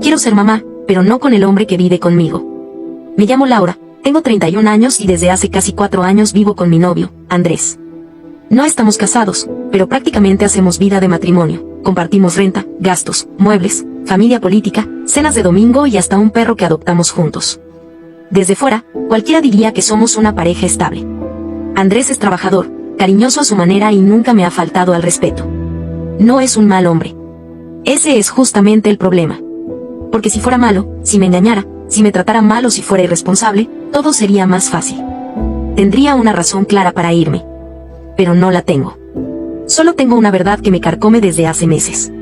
Quiero ser mamá, pero no con el hombre que vive conmigo. Me llamo Laura, tengo 31 años y desde hace casi 4 años vivo con mi novio, Andrés. No estamos casados, pero prácticamente hacemos vida de matrimonio. Compartimos renta, gastos, muebles, familia política, cenas de domingo y hasta un perro que adoptamos juntos. Desde fuera, cualquiera diría que somos una pareja estable. Andrés es trabajador, cariñoso a su manera y nunca me ha faltado al respeto. No es un mal hombre. Ese es justamente el problema. Porque si fuera malo, si me engañara, si me tratara mal o si fuera irresponsable, todo sería más fácil. Tendría una razón clara para irme. Pero no la tengo. Solo tengo una verdad que me carcome desde hace meses.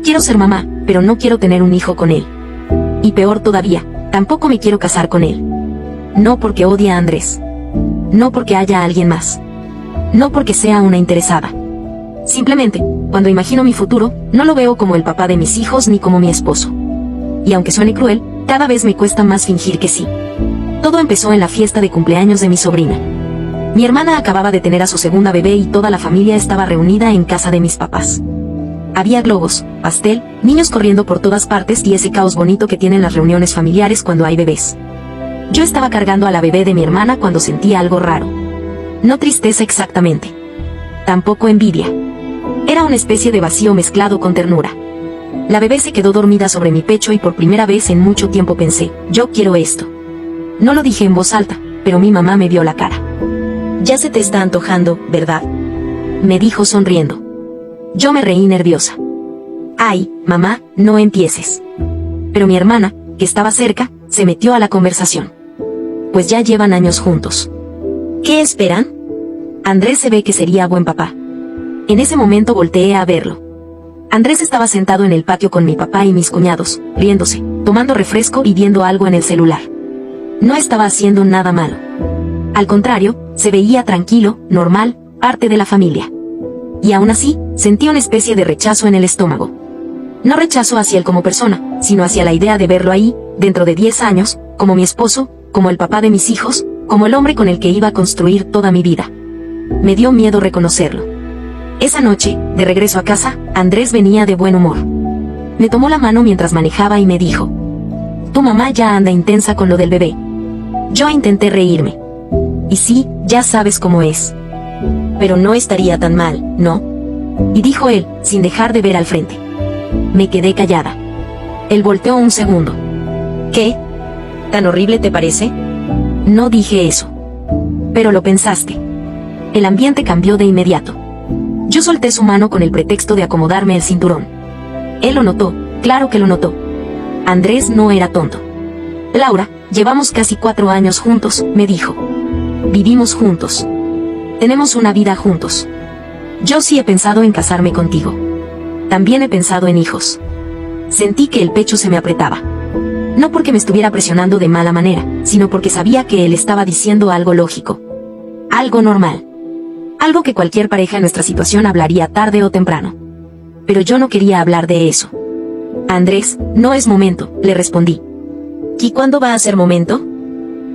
Quiero ser mamá, pero no quiero tener un hijo con él. Y peor todavía, tampoco me quiero casar con él. No porque odie a Andrés. No porque haya alguien más. No porque sea una interesada. Simplemente, cuando imagino mi futuro, no lo veo como el papá de mis hijos ni como mi esposo. Y aunque suene cruel, cada vez me cuesta más fingir que sí. Todo empezó en la fiesta de cumpleaños de mi sobrina. Mi hermana acababa de tener a su segunda bebé y toda la familia estaba reunida en casa de mis papás. Había globos, pastel, niños corriendo por todas partes y ese caos bonito que tienen las reuniones familiares cuando hay bebés. Yo estaba cargando a la bebé de mi hermana cuando sentí algo raro. No tristeza exactamente. Tampoco envidia. Era una especie de vacío mezclado con ternura. La bebé se quedó dormida sobre mi pecho y por primera vez en mucho tiempo pensé, yo quiero esto. No lo dije en voz alta, pero mi mamá me vio la cara. Ya se te está antojando, ¿verdad? Me dijo sonriendo. Yo me reí nerviosa. Ay, mamá, no empieces. Pero mi hermana, que estaba cerca, se metió a la conversación. Pues ya llevan años juntos. ¿Qué esperan? Andrés se ve que sería buen papá. En ese momento volteé a verlo. Andrés estaba sentado en el patio con mi papá y mis cuñados, riéndose, tomando refresco y viendo algo en el celular. No estaba haciendo nada malo. Al contrario, se veía tranquilo, normal, parte de la familia. Y aún así, sentí una especie de rechazo en el estómago. No rechazo hacia él como persona, sino hacia la idea de verlo ahí, dentro de 10 años, como mi esposo, como el papá de mis hijos, como el hombre con el que iba a construir toda mi vida. Me dio miedo reconocerlo. Esa noche, de regreso a casa, Andrés venía de buen humor. Me tomó la mano mientras manejaba y me dijo: tu mamá ya anda intensa con lo del bebé. Yo intenté reírme. Y sí, ya sabes cómo es. Pero no estaría tan mal, ¿no? Y dijo él, sin dejar de ver al frente. Me quedé callada. Él volteó un segundo. ¿Qué? ¿Tan horrible te parece? No dije eso. Pero lo pensaste. El ambiente cambió de inmediato. Yo solté su mano con el pretexto de acomodarme el cinturón. Él lo notó, claro que lo notó. Andrés no era tonto. Laura, llevamos casi 4 años juntos, me dijo. Vivimos juntos. Tenemos una vida juntos. Yo sí he pensado en casarme contigo. También he pensado en hijos. Sentí que el pecho se me apretaba. No porque me estuviera presionando de mala manera, sino porque sabía que él estaba diciendo algo lógico. Algo normal. Algo que cualquier pareja en nuestra situación hablaría tarde o temprano. Pero yo no quería hablar de eso. Andrés, no es momento, le respondí. ¿Y cuándo va a ser momento?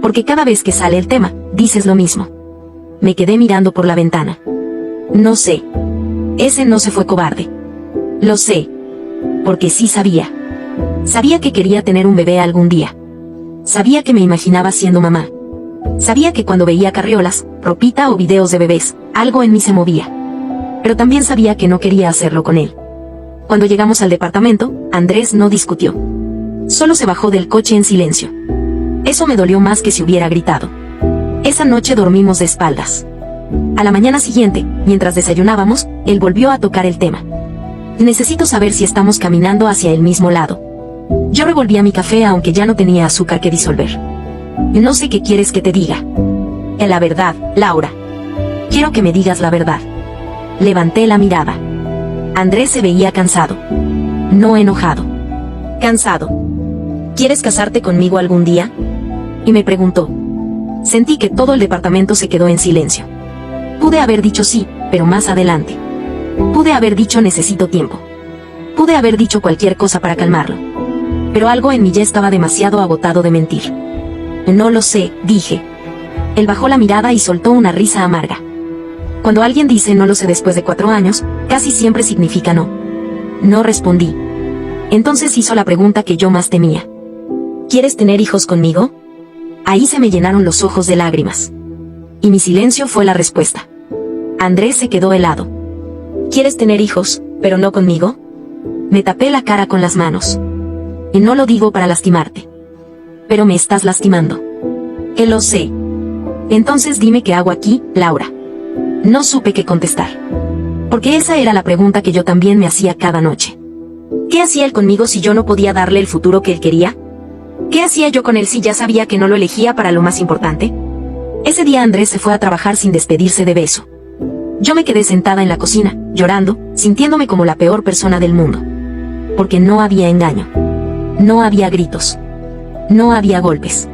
Porque cada vez que sale el tema, dices lo mismo. Me quedé mirando por la ventana. No sé. Ese no se fue cobarde. Lo sé. Porque sí sabía. Sabía que quería tener un bebé algún día. Sabía que me imaginaba siendo mamá. Sabía que cuando veía carriolas, ropita o videos de bebés, algo en mí se movía. Pero también sabía que no quería hacerlo con él. Cuando llegamos al departamento, Andrés no discutió. Solo se bajó del coche en silencio. Eso me dolió más que si hubiera gritado. Esa noche dormimos de espaldas. A la mañana siguiente, mientras desayunábamos, él volvió a tocar el tema. Necesito saber si estamos caminando hacia el mismo lado. Yo revolvía mi café aunque ya no tenía azúcar que disolver. No sé qué quieres que te diga. La verdad, Laura. Quiero que me digas la verdad. Levanté la mirada. Andrés se veía cansado. No enojado. Cansado. ¿Quieres casarte conmigo algún día? Y me preguntó. Sentí que todo el departamento se quedó en silencio. Pude haber dicho sí, pero más adelante. Pude haber dicho necesito tiempo. Pude haber dicho cualquier cosa para calmarlo. Pero algo en mí ya estaba demasiado agotado de mentir. No lo sé, dije. Él bajó la mirada y soltó una risa amarga. Cuando alguien dice no lo sé después de 4 años, casi siempre significa no. No respondí. Entonces hizo la pregunta que yo más temía. ¿Quieres tener hijos conmigo? Ahí se me llenaron los ojos de lágrimas. Y mi silencio fue la respuesta. Andrés se quedó helado. ¿Quieres tener hijos, pero no conmigo? Me tapé la cara con las manos. Y no lo digo para lastimarte. Pero me estás lastimando. Que lo sé. Entonces dime qué hago aquí, Laura. No supe qué contestar. Porque esa era la pregunta que yo también me hacía cada noche. ¿Qué hacía él conmigo si yo no podía darle el futuro que él quería? ¿Qué hacía yo con él si ya sabía que no lo elegía para lo más importante? Ese día Andrés se fue a trabajar sin despedirse de beso. Yo me quedé sentada en la cocina, llorando, sintiéndome como la peor persona del mundo. Porque no había engaño. No había gritos. No había golpes.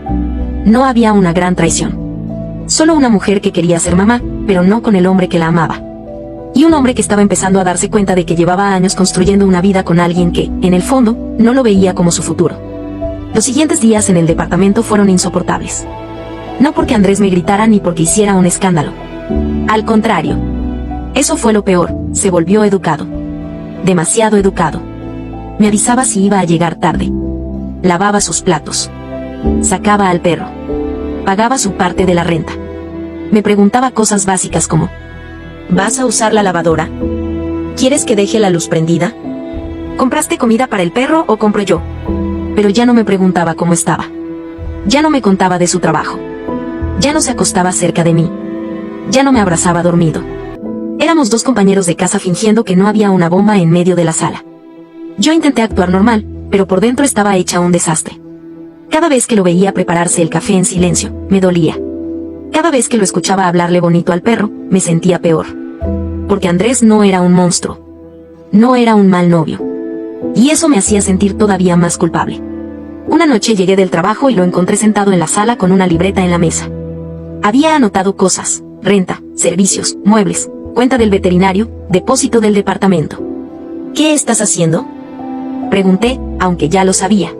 No había una gran traición. Solo una mujer que quería ser mamá, pero no con el hombre que la amaba. Y un hombre que estaba empezando a darse cuenta de que llevaba años construyendo una vida con alguien que, en el fondo, no lo veía como su futuro. Los siguientes días en el departamento fueron insoportables. No porque Andrés me gritara ni porque hiciera un escándalo. Al contrario. Eso fue lo peor, se volvió educado. Demasiado educado. Me avisaba si iba a llegar tarde. Lavaba sus platos. Sacaba al perro. Pagaba su parte de la renta. Me preguntaba cosas básicas como: ¿vas a usar la lavadora? ¿Quieres que deje la luz prendida? ¿Compraste comida para el perro o compro yo? Pero ya no me preguntaba cómo estaba. Ya no me contaba de su trabajo. Ya no se acostaba cerca de mí. Ya no me abrazaba dormido. Éramos dos compañeros de casa fingiendo que no había una bomba en medio de la sala. Yo intenté actuar normal, pero por dentro estaba hecha un desastre. Cada vez que lo veía prepararse el café en silencio, me dolía. Cada vez que lo escuchaba hablarle bonito al perro, me sentía peor. Porque Andrés no era un monstruo. No era un mal novio. Y eso me hacía sentir todavía más culpable. Una noche llegué del trabajo y lo encontré sentado en la sala con una libreta en la mesa. Había anotado cosas: renta, servicios, muebles, cuenta del veterinario, depósito del departamento. ¿Qué estás haciendo?, pregunté, aunque ya lo sabía.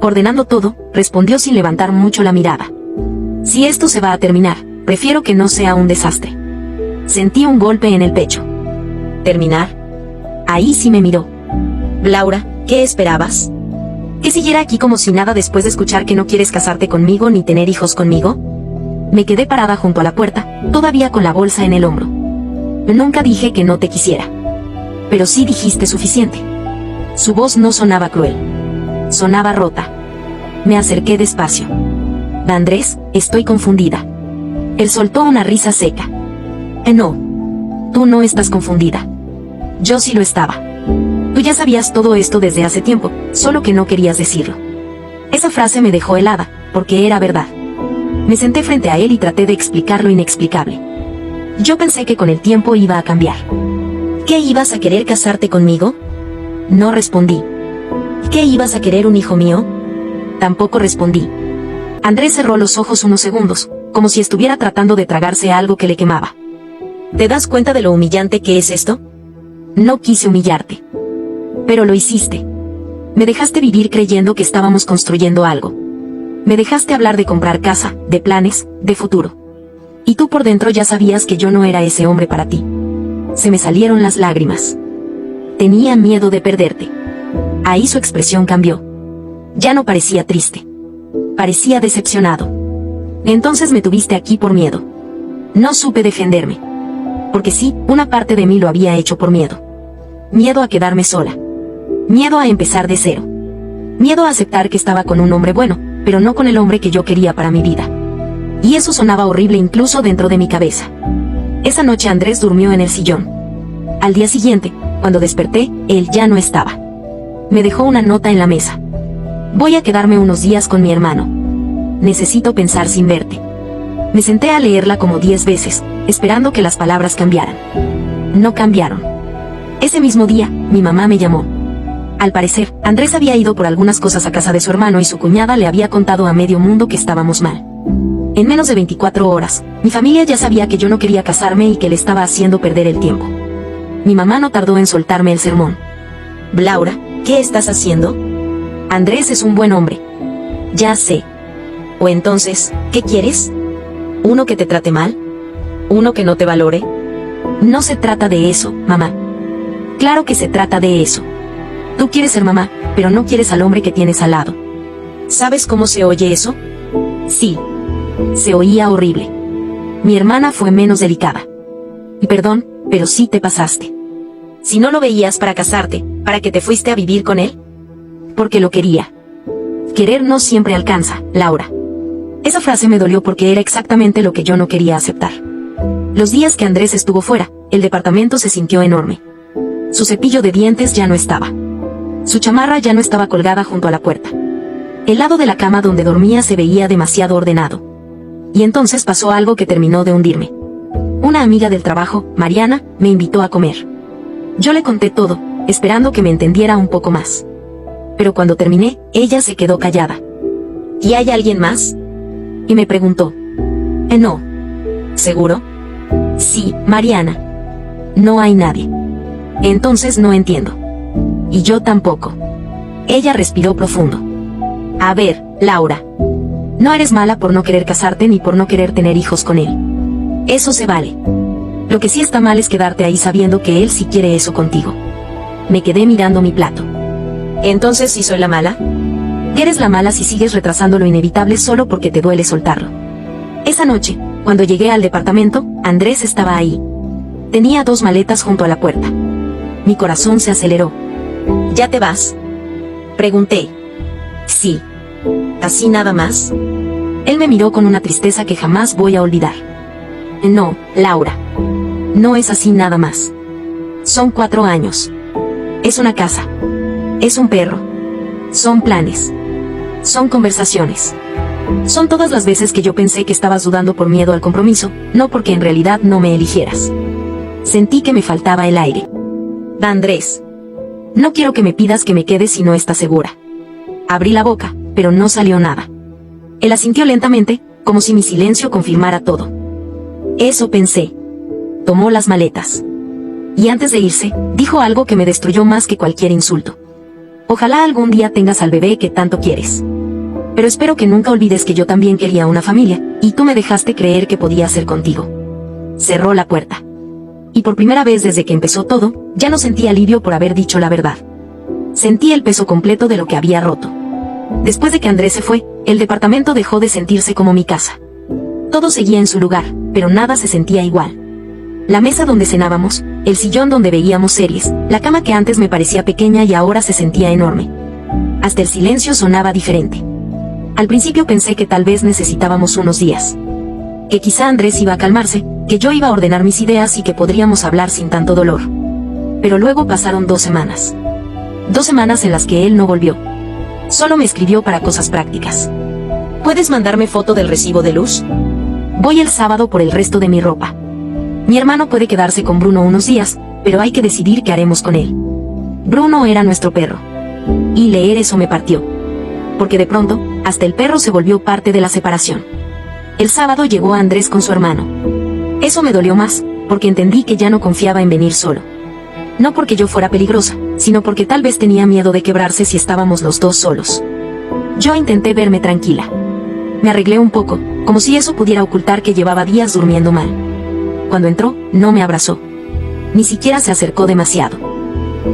Ordenando todo, respondió sin levantar mucho la mirada. Si esto se va a terminar, prefiero que no sea un desastre. Sentí un golpe en el pecho. ¿Terminar? Ahí sí me miró. Laura, ¿qué esperabas? ¿Que siguiera aquí como si nada después de escuchar que no quieres casarte conmigo ni tener hijos conmigo? Me quedé parada junto a la puerta, todavía con la bolsa en el hombro. Nunca dije que no te quisiera. Pero sí dijiste suficiente. Su voz no sonaba cruel. Sonaba rota. Me acerqué despacio. Andrés, estoy confundida. Él soltó una risa seca. No. Tú no estás confundida. Yo sí lo estaba. Tú ya sabías todo esto desde hace tiempo, solo que no querías decirlo. Esa frase me dejó helada, porque era verdad. Me senté frente a él y traté de explicar lo inexplicable. Yo pensé que con el tiempo iba a cambiar. ¿Qué ibas a querer casarte conmigo? No respondí. ¿Qué ibas a querer un hijo mío? Tampoco respondí. Andrés cerró los ojos unos segundos, como si estuviera tratando de tragarse algo que le quemaba. ¿Te das cuenta de lo humillante que es esto? No quise humillarte. Pero lo hiciste. Me dejaste vivir creyendo que estábamos construyendo algo. Me dejaste hablar de comprar casa, de planes, de futuro. Y tú por dentro ya sabías que yo no era ese hombre para ti. Se me salieron las lágrimas. Tenía miedo de perderte. Ahí su expresión cambió. Ya no parecía triste. Parecía decepcionado. Entonces me tuviste aquí por miedo. No supe defenderme. Porque sí, una parte de mí lo había hecho por miedo. Miedo a quedarme sola. Miedo a empezar de cero. Miedo a aceptar que estaba con un hombre bueno, pero no con el hombre que yo quería para mi vida. Y eso sonaba horrible incluso dentro de mi cabeza. Esa noche Andrés durmió en el sillón. Al día siguiente, cuando desperté, él ya no estaba. Me dejó una nota en la mesa. Voy a quedarme unos días con mi hermano. Necesito pensar sin verte. Me senté a leerla como 10 veces, esperando que las palabras cambiaran. No cambiaron. Ese mismo día, mi mamá me llamó. Al parecer, Andrés había ido por algunas cosas a casa de su hermano y su cuñada le había contado a medio mundo que estábamos mal. En menos de 24 horas, mi familia ya sabía que yo no quería casarme y que le estaba haciendo perder el tiempo. Mi mamá no tardó en soltarme el sermón. Laura, ¿qué estás haciendo? Andrés es un buen hombre. Ya sé. O entonces, ¿qué quieres? ¿Uno que te trate mal? ¿Uno que no te valore? No se trata de eso, mamá. Claro que se trata de eso. Tú quieres ser mamá, pero no quieres al hombre que tienes al lado. ¿Sabes cómo se oye eso? Sí. Se oía horrible. Mi hermana fue menos delicada. Y perdón, pero sí te pasaste. Si no lo veías para casarte, ¿para qué te fuiste a vivir con él? Porque lo quería. Querer no siempre alcanza, Laura. Esa frase me dolió porque era exactamente lo que yo no quería aceptar. Los días que Andrés estuvo fuera, el departamento se sintió enorme. Su cepillo de dientes ya no estaba. Su chamarra ya no estaba colgada junto a la puerta. El lado de la cama donde dormía se veía demasiado ordenado. Y entonces pasó algo que terminó de hundirme. Una amiga del trabajo, Mariana, me invitó a comer. Yo le conté todo, esperando que me entendiera un poco más. Pero cuando terminé, ella se quedó callada. ¿Y hay alguien más? Y me preguntó. No. ¿Seguro? Sí, Mariana. No hay nadie. Entonces no entiendo. Y yo tampoco. Ella respiró profundo. A ver, Laura. No eres mala por no querer casarte ni por no querer tener hijos con él. Eso se vale. Lo que sí está mal es quedarte ahí sabiendo que él sí quiere eso contigo. Me quedé mirando mi plato. ¿Entonces sí soy la mala? Eres la mala si sigues retrasando lo inevitable solo porque te duele soltarlo. Esa noche, cuando llegué al departamento, Andrés estaba ahí. Tenía 2 maletas junto a la puerta. Mi corazón se aceleró. ¿Ya te vas? Pregunté. Sí. ¿Así nada más? Él me miró con una tristeza que jamás voy a olvidar. No, Laura. No es así nada más. Son 4 años. Es una casa. Es un perro. Son planes. Son conversaciones. Son todas las veces que yo pensé que estabas dudando por miedo al compromiso, no porque en realidad no me eligieras. Sentí que me faltaba el aire. Andrés. No quiero que me pidas que me quede si no estás segura. Abrí la boca, pero no salió nada. Él asintió lentamente, como si mi silencio confirmara todo. Eso pensé. Tomó las maletas. Y antes de irse, dijo algo que me destruyó más que cualquier insulto. Ojalá algún día tengas al bebé que tanto quieres. Pero espero que nunca olvides que yo también quería una familia, y tú me dejaste creer que podía ser contigo. Cerró la puerta. Y por primera vez desde que empezó todo, ya no sentí alivio por haber dicho la verdad. Sentí el peso completo de lo que había roto. Después de que Andrés se fue, el departamento dejó de sentirse como mi casa. Todo seguía en su lugar, pero nada se sentía igual. La mesa donde cenábamos, el sillón donde veíamos series, la cama que antes me parecía pequeña y ahora se sentía enorme. Hasta el silencio sonaba diferente. Al principio pensé que tal vez necesitábamos unos días. Que quizá Andrés iba a calmarse, que yo iba a ordenar mis ideas y que podríamos hablar sin tanto dolor. Pero luego pasaron 2 semanas. 2 semanas en las que él no volvió. Solo me escribió para cosas prácticas. ¿Puedes mandarme foto del recibo de luz? Voy el sábado por el resto de mi ropa. Mi hermano puede quedarse con Bruno unos días, pero hay que decidir qué haremos con él. Bruno era nuestro perro. Y leer eso me partió. Porque de pronto, hasta el perro se volvió parte de la separación. El sábado llegó Andrés con su hermano. Eso me dolió más, porque entendí que ya no confiaba en venir solo. No porque yo fuera peligrosa, sino porque tal vez tenía miedo de quebrarse si estábamos los 2 solos. Yo intenté verme tranquila. Me arreglé un poco, como si eso pudiera ocultar que llevaba días durmiendo mal. Cuando entró, no me abrazó. Ni siquiera se acercó demasiado.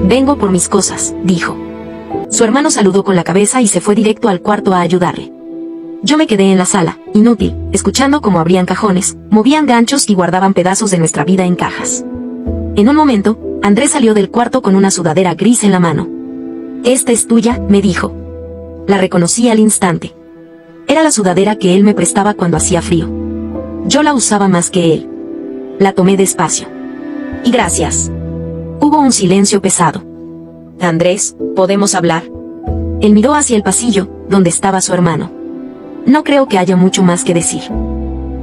Vengo por mis cosas, dijo. Su hermano saludó con la cabeza y se fue directo al cuarto a ayudarle. Yo me quedé en la sala, inútil, escuchando cómo abrían cajones, movían ganchos y guardaban pedazos de nuestra vida en cajas. En un momento, Andrés salió del cuarto con una sudadera gris en la mano. «Esta es tuya», me dijo. La reconocí al instante. Era la sudadera que él me prestaba cuando hacía frío. Yo la usaba más que él. La tomé despacio. «Y gracias». Hubo un silencio pesado. «Andrés, ¿podemos hablar?» Él miró hacia el pasillo, donde estaba su hermano. «No creo que haya mucho más que decir».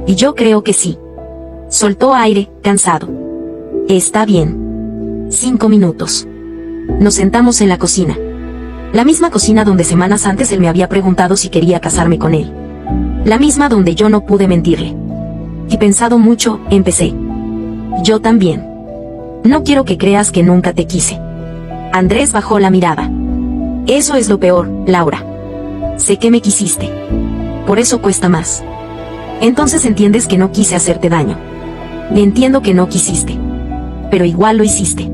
«Y yo creo que sí». Soltó aire, cansado. «Está bien». 5 minutos. Nos sentamos en la cocina. La misma cocina donde semanas antes él me había preguntado si quería casarme con él. La misma donde yo no pude mentirle. Y pensado mucho, empecé. «Yo también. No quiero que creas que nunca te quise». Andrés bajó la mirada. «Eso es lo peor, Laura. Sé que me quisiste. Por eso cuesta más. Entonces entiendes que no quise hacerte daño. Le entiendo que no quisiste. Pero igual lo hiciste».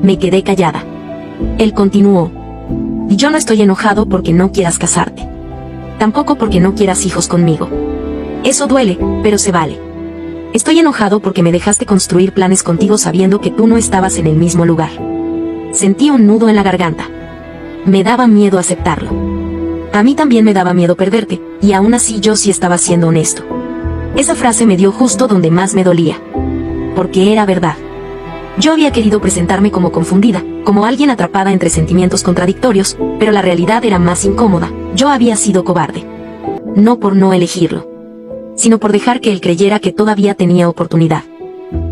Me quedé callada. Él continuó. Y yo no estoy enojado porque no quieras casarte. Tampoco porque no quieras hijos conmigo. Eso duele, pero se vale. Estoy enojado porque me dejaste construir planes contigo sabiendo que tú no estabas en el mismo lugar. Sentí un nudo en la garganta. Me daba miedo aceptarlo. A mí también me daba miedo perderte, y aún así yo sí estaba siendo honesto. Esa frase me dio justo donde más me dolía. Porque era verdad. Yo había querido presentarme como confundida, como alguien atrapada entre sentimientos contradictorios, pero la realidad era más incómoda. Yo había sido cobarde. No por no elegirlo, sino por dejar que él creyera que todavía tenía oportunidad.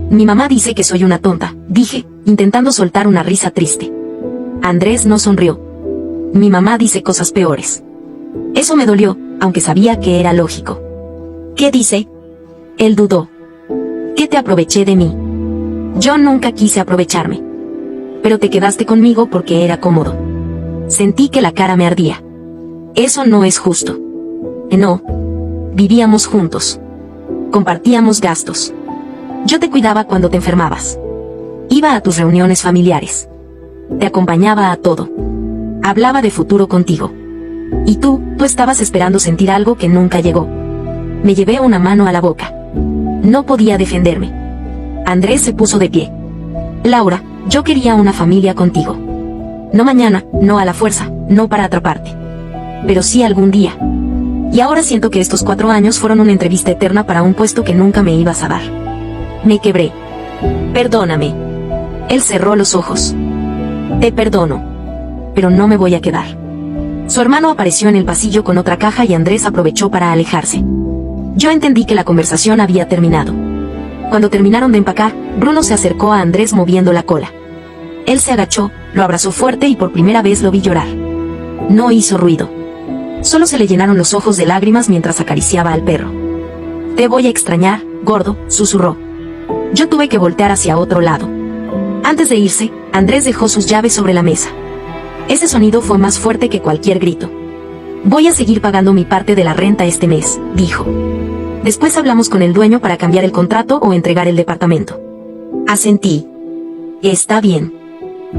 Mi mamá dice que soy una tonta, dije, intentando soltar una risa triste. Andrés no sonrió. Mi mamá dice cosas peores. Eso me dolió, aunque sabía que era lógico. ¿Qué dice? Él dudó. ¿Qué te aproveché de mí? Yo nunca quise aprovecharme. Pero te quedaste conmigo porque era cómodo. Sentí que la cara me ardía. Eso no es justo. No. Vivíamos juntos. Compartíamos gastos. Yo te cuidaba cuando te enfermabas. Iba a tus reuniones familiares. Te acompañaba a todo. Hablaba de futuro contigo. Y tú estabas esperando sentir algo que nunca llegó. Me llevé una mano a la boca. No podía defenderme. Andrés se puso de pie. Laura, yo quería una familia contigo. No mañana, no a la fuerza, no para atraparte. Pero sí algún día. Y ahora siento que estos 4 años fueron una entrevista eterna para un puesto que nunca me ibas a dar. Me quebré. Perdóname. Él cerró los ojos. Te perdono. Pero no me voy a quedar. Su hermano apareció en el pasillo con otra caja y Andrés aprovechó para alejarse. Yo entendí que la conversación había terminado. Cuando terminaron de empacar, Bruno se acercó a Andrés moviendo la cola. Él se agachó, lo abrazó fuerte y por primera vez lo vi llorar. No hizo ruido. Solo se le llenaron los ojos de lágrimas mientras acariciaba al perro. Te voy a extrañar, gordo, susurró. Yo tuve que voltear hacia otro lado. Antes de irse, Andrés dejó sus llaves sobre la mesa. Ese sonido fue más fuerte que cualquier grito. Voy a seguir pagando mi parte de la renta este mes, dijo. Después hablamos con el dueño para cambiar el contrato o entregar el departamento. Asentí. Está bien.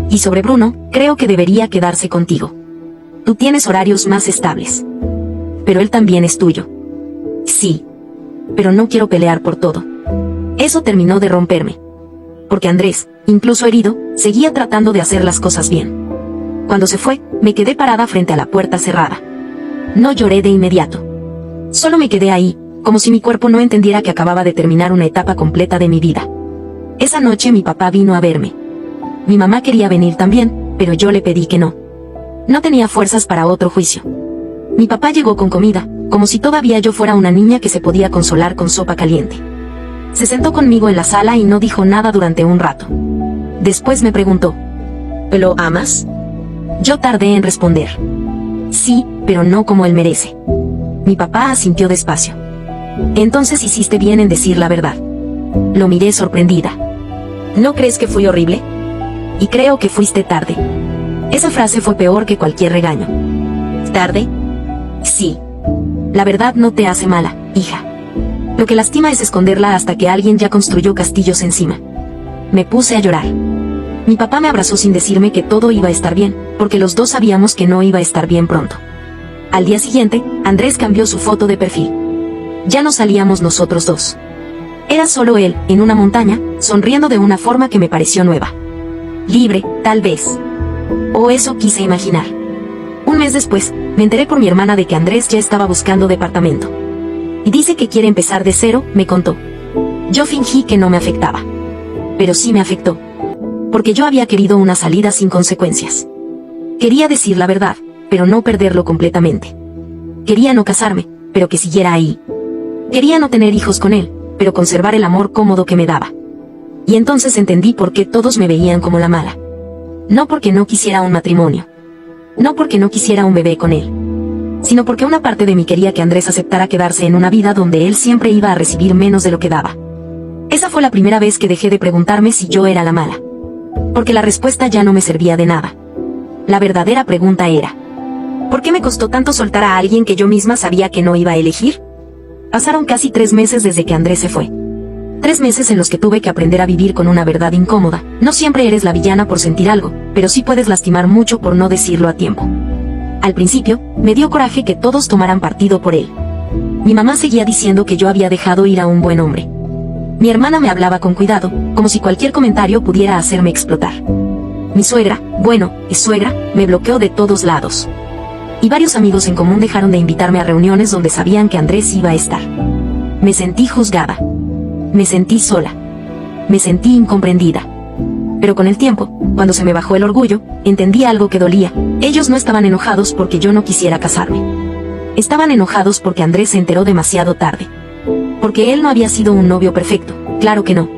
Y sobre Bruno, creo que debería quedarse contigo. Tú tienes horarios más estables. Pero él también es tuyo. Sí. Pero no quiero pelear por todo. Eso terminó de romperme. Porque Andrés, incluso herido, seguía tratando de hacer las cosas bien. Cuando se fue, me quedé parada frente a la puerta cerrada. No lloré de inmediato. Solo me quedé ahí, como si mi cuerpo no entendiera que acababa de terminar una etapa completa de mi vida. Esa noche mi papá vino a verme. Mi mamá quería venir también, pero yo le pedí que no. No tenía fuerzas para otro juicio. Mi papá llegó con comida, como si todavía yo fuera una niña que se podía consolar con sopa caliente. Se sentó conmigo en la sala y no dijo nada durante un rato. Después me preguntó, ¿lo amas? Yo tardé en responder. Sí, pero no como él merece. Mi papá asintió despacio. Entonces hiciste bien en decir la verdad. Lo miré sorprendida. ¿No crees que fui horrible? Y creo que fuiste tarde. Esa frase fue peor que cualquier regaño. ¿Tarde? Sí. La verdad no te hace mala, hija. Lo que lastima es esconderla hasta que alguien ya construyó castillos encima. Me puse a llorar. Mi papá me abrazó sin decirme que todo iba a estar bien, porque los dos sabíamos que no iba a estar bien pronto. Al día siguiente, Andrés cambió su foto de perfil. Ya no salíamos nosotros dos. Era solo él, en una montaña, sonriendo de una forma que me pareció nueva. Libre, tal vez. O eso quise imaginar. Un mes después, me enteré por mi hermana de que Andrés ya estaba buscando departamento. Y dice que quiere empezar de cero, me contó. Yo fingí que no me afectaba. Pero sí me afectó. Porque yo había querido una salida sin consecuencias. Quería decir la verdad, pero no perderlo completamente. Quería no casarme, pero que siguiera ahí. Quería no tener hijos con él, pero conservar el amor cómodo que me daba. Y entonces entendí por qué todos me veían como la mala. No porque no quisiera un matrimonio. No porque no quisiera un bebé con él. Sino porque una parte de mí quería que Andrés aceptara quedarse en una vida donde él siempre iba a recibir menos de lo que daba. Esa fue la primera vez que dejé de preguntarme si yo era la mala. Porque la respuesta ya no me servía de nada. La verdadera pregunta era: ¿por qué me costó tanto soltar a alguien que yo misma sabía que no iba a elegir? Pasaron casi 3 meses desde que Andrés se fue. 3 meses en los que tuve que aprender a vivir con una verdad incómoda. No siempre eres la villana por sentir algo, pero sí puedes lastimar mucho por no decirlo a tiempo. Al principio, me dio coraje que todos tomaran partido por él. Mi mamá seguía diciendo que yo había dejado ir a un buen hombre. Mi hermana me hablaba con cuidado, como si cualquier comentario pudiera hacerme explotar. Mi suegra, bueno, es suegra, me bloqueó de todos lados. Y varios amigos en común dejaron de invitarme a reuniones donde sabían que Andrés iba a estar. Me sentí juzgada. Me sentí sola. Me sentí incomprendida. Pero con el tiempo, cuando se me bajó el orgullo, entendí algo que dolía. Ellos no estaban enojados porque yo no quisiera casarme. Estaban enojados porque Andrés se enteró demasiado tarde. Porque él no había sido un novio perfecto, claro que no.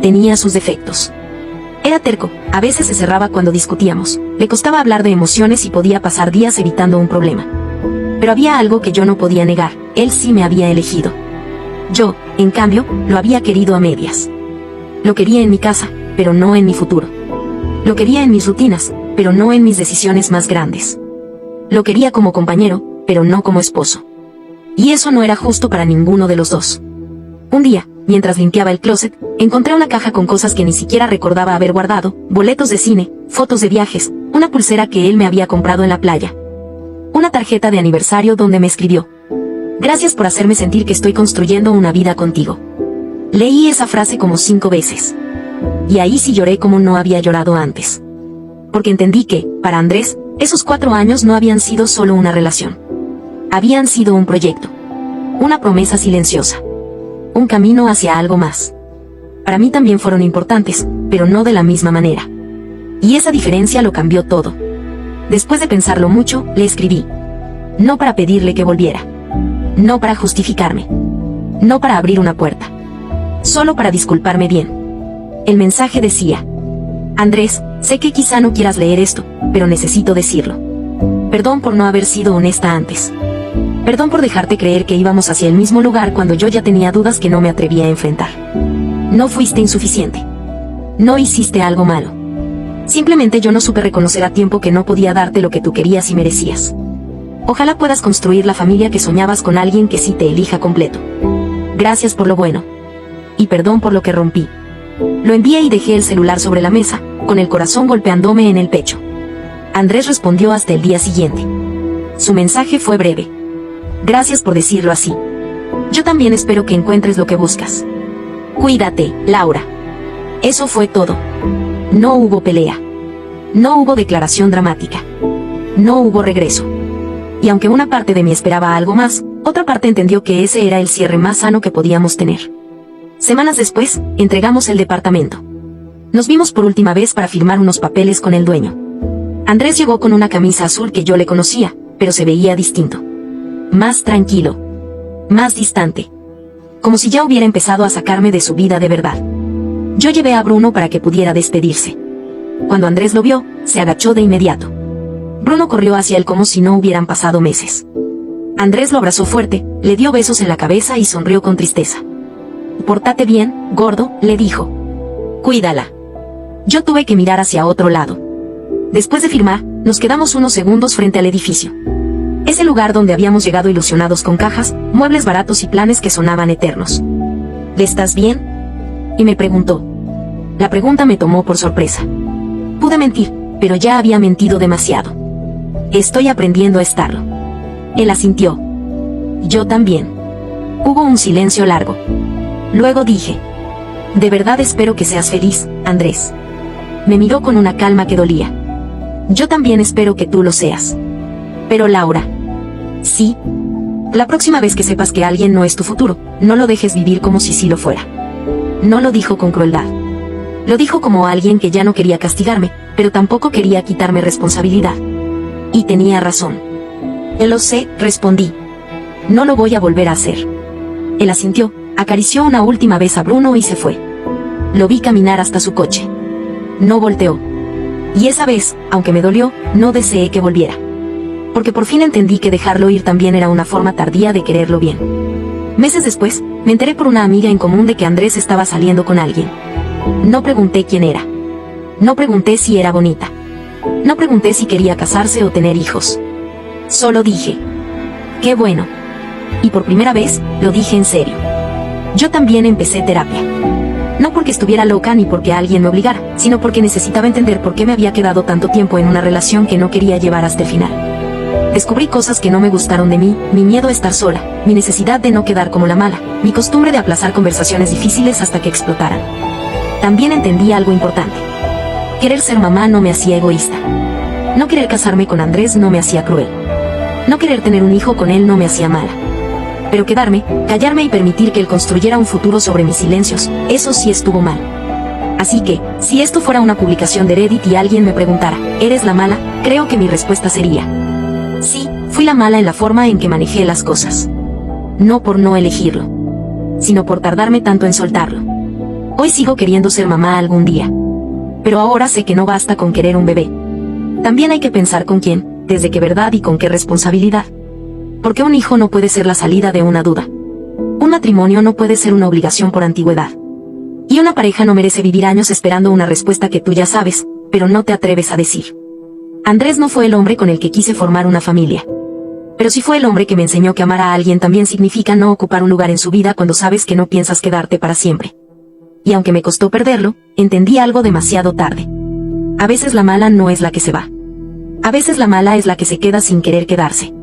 Tenía sus defectos. Era terco, a veces se cerraba cuando discutíamos, le costaba hablar de emociones y podía pasar días evitando un problema. Pero había algo que yo no podía negar, él sí me había elegido. Yo, en cambio, lo había querido a medias. Lo quería en mi casa, pero no en mi futuro. Lo quería en mis rutinas, pero no en mis decisiones más grandes. Lo quería como compañero, pero no como esposo. Y eso no era justo para ninguno de los dos. Un día, mientras limpiaba el closet, encontré una caja con cosas que ni siquiera recordaba haber guardado, boletos de cine, fotos de viajes, una pulsera que él me había comprado en la playa. Una tarjeta de aniversario donde me escribió: "Gracias por hacerme sentir que estoy construyendo una vida contigo". Leí esa frase como 5 veces. Y ahí sí lloré como no había llorado antes. Porque entendí que, para Andrés, esos 4 años no habían sido solo una relación. Habían sido un proyecto. Una promesa silenciosa. Un camino hacia algo más. Para mí también fueron importantes, pero no de la misma manera. Y esa diferencia lo cambió todo. Después de pensarlo mucho, le escribí. No para pedirle que volviera. No para justificarme. No para abrir una puerta. Solo para disculparme bien. El mensaje decía: Andrés, sé que quizá no quieras leer esto, pero necesito decirlo. Perdón por no haber sido honesta antes. Perdón por dejarte creer que íbamos hacia el mismo lugar cuando yo ya tenía dudas que no me atrevía a enfrentar. No fuiste insuficiente. No hiciste algo malo. Simplemente yo no supe reconocer a tiempo que no podía darte lo que tú querías y merecías. Ojalá puedas construir la familia que soñabas con alguien que sí te elija completo. Gracias por lo bueno. Y perdón por lo que rompí. Lo envié y dejé el celular sobre la mesa, con el corazón golpeándome en el pecho. Andrés respondió hasta el día siguiente. Su mensaje fue breve. Gracias por decirlo así. Yo también espero que encuentres lo que buscas. Cuídate, Laura. Eso fue todo. No hubo pelea. No hubo declaración dramática. No hubo regreso. Y aunque una parte de mí esperaba algo más, otra parte entendió que ese era el cierre más sano que podíamos tener. Semanas después, entregamos el departamento. Nos vimos por última vez para firmar unos papeles con el dueño. Andrés llegó con una camisa azul que yo le conocía, pero se veía distinto. Más tranquilo. Más distante. Como si ya hubiera empezado a sacarme de su vida de verdad. Yo llevé a Bruno para que pudiera despedirse. Cuando Andrés lo vio, se agachó de inmediato. Bruno corrió hacia él como si no hubieran pasado meses. Andrés lo abrazó fuerte, le dio besos en la cabeza y sonrió con tristeza. «Pórtate bien, gordo», le dijo. «Cuídala». Yo tuve que mirar hacia otro lado. Después de firmar, nos quedamos unos segundos frente al edificio. Ese lugar donde habíamos llegado ilusionados con cajas, muebles baratos y planes que sonaban eternos. «¿Estás bien?», y me preguntó. La pregunta me tomó por sorpresa. Pude mentir, pero ya había mentido demasiado. «Estoy aprendiendo a estarlo». Él asintió. Yo también. Hubo un silencio largo. Luego dije: «De verdad espero que seas feliz, Andrés». Me miró con una calma que dolía. «Yo también espero que tú lo seas». «Pero Laura». «Sí. La próxima vez que sepas que alguien no es tu futuro, no lo dejes vivir como si sí lo fuera». No lo dijo con crueldad. Lo dijo como alguien que ya no quería castigarme, pero tampoco quería quitarme responsabilidad. Y tenía razón. «Lo sé», respondí. «No lo voy a volver a hacer». Él asintió, acarició una última vez a Bruno y se fue. Lo vi caminar hasta su coche. No volteó. Y esa vez, aunque me dolió, no deseé que volviera. Porque por fin entendí que dejarlo ir también era una forma tardía de quererlo bien. Meses después, me enteré por una amiga en común de que Andrés estaba saliendo con alguien. No pregunté quién era. No pregunté si era bonita. No pregunté si quería casarse o tener hijos. Solo dije: «Qué bueno». Y por primera vez, lo dije en serio. Yo también empecé terapia. No porque estuviera loca ni porque alguien me obligara, sino porque necesitaba entender por qué me había quedado tanto tiempo en una relación que no quería llevar hasta el final. Descubrí cosas que no me gustaron de mí, mi miedo a estar sola, mi necesidad de no quedar como la mala, mi costumbre de aplazar conversaciones difíciles hasta que explotaran. También entendí algo importante. Querer ser mamá no me hacía egoísta. No querer casarme con Andrés no me hacía cruel. No querer tener un hijo con él no me hacía mala. Pero quedarme, callarme y permitir que él construyera un futuro sobre mis silencios, eso sí estuvo mal. Así que, si esto fuera una publicación de Reddit y alguien me preguntara, ¿eres la mala?, creo que mi respuesta sería: sí, fui la mala en la forma en que manejé las cosas. No por no elegirlo, sino por tardarme tanto en soltarlo. Hoy sigo queriendo ser mamá algún día. Pero ahora sé que no basta con querer un bebé. También hay que pensar con quién, desde qué verdad y con qué responsabilidad. Porque un hijo no puede ser la salida de una duda. Un matrimonio no puede ser una obligación por antigüedad. Y una pareja no merece vivir años esperando una respuesta que tú ya sabes, pero no te atreves a decir. Andrés no fue el hombre con el que quise formar una familia. Pero sí fue el hombre que me enseñó que amar a alguien también significa no ocupar un lugar en su vida cuando sabes que no piensas quedarte para siempre. Y aunque me costó perderlo, entendí algo demasiado tarde. A veces la mala no es la que se va. A veces la mala es la que se queda sin querer quedarse.